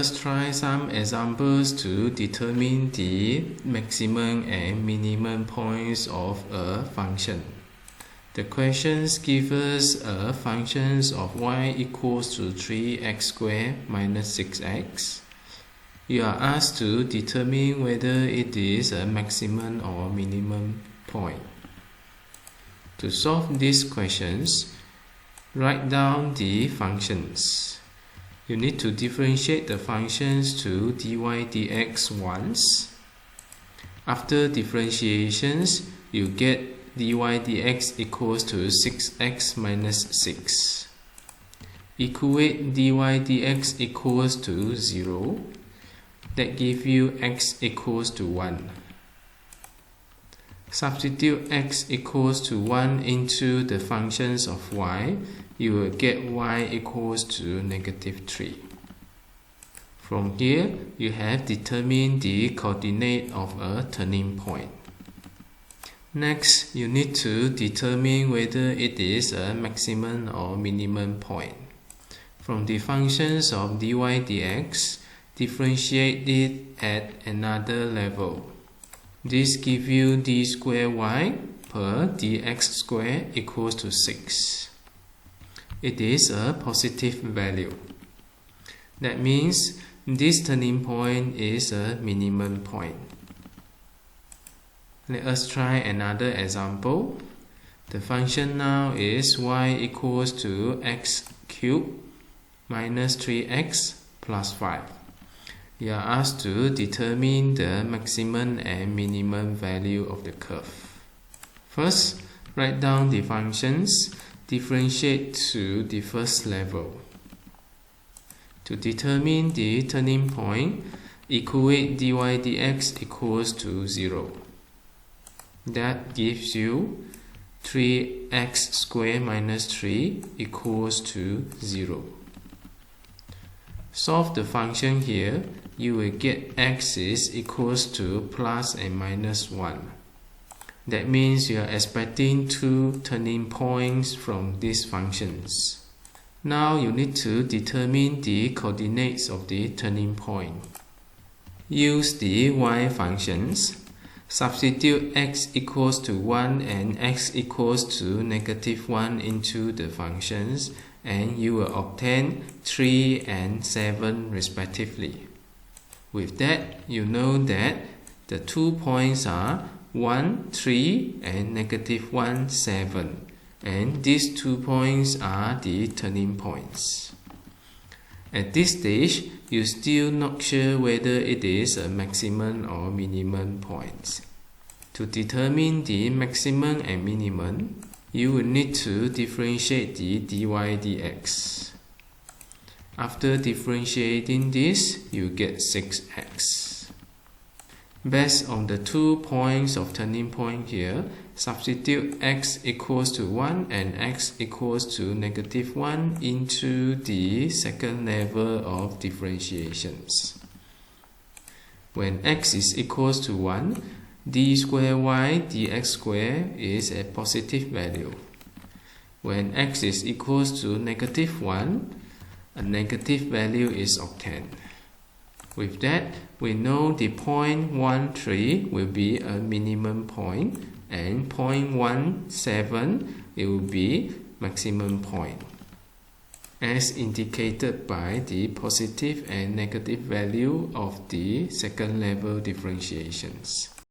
us try some examples to determine the maximum and minimum points of a function. The questions give us a function of y equals to 3x squared minus 6x. You are asked to determine whether it is a maximum or minimum point. To solve these questions, write down the functions. You need to differentiate the functions to dy dx once. After differentiations, you get dy dx equals to 6x minus 6. Equate dy dx equals to 0. That gives you x equals to 1. Substitute x equals to 1 into the functions of y. You will get y equals to negative 3. From here, you have determined the coordinate of a turning point. Next, you need to determine whether it is a maximum or minimum point. From the functions of dy dx, differentiate it at another level. This gives you d squared y per dx squared equals to 6. It is a positive value. That means this turning point is a minimum point. Let us try another example. The function now is y equals to x cubed minus 3x plus 5. You are asked to determine the maximum and minimum value of the curve. First, write down the functions. Differentiate to the first level. To determine the turning point, equate dy dx equals to 0. That gives you 3x squared minus 3 equals to 0. Solve the function here. You will get x is equals to plus and minus 1. That means you are expecting 2 turning points from these functions. Now you need to determine the coordinates of the turning point. Use the y functions. Substitute x equals to 1 and x equals to negative 1 into the functions, and you will obtain 3 and 7 respectively. With that, you know that the 2 points are 1, 3 and negative 1, 7. And these 2 points are the turning points. At this stage, you're still not sure whether it is a maximum or minimum point. To determine the maximum and minimum, you will need to differentiate the dy dx. After differentiating this, you get 6x. Based on the 2 points of turning point here, substitute x equals to 1 and x equals to negative 1 into the second level of differentiations. When x is equals to 1, d squared y dx squared is a positive value. When x is equals to negative 1, a negative value is obtained. With that, we know the point 1, 3 will be a minimum point, and point 1, 7 it will be maximum point, as indicated by the positive and negative value of the second level differentiations.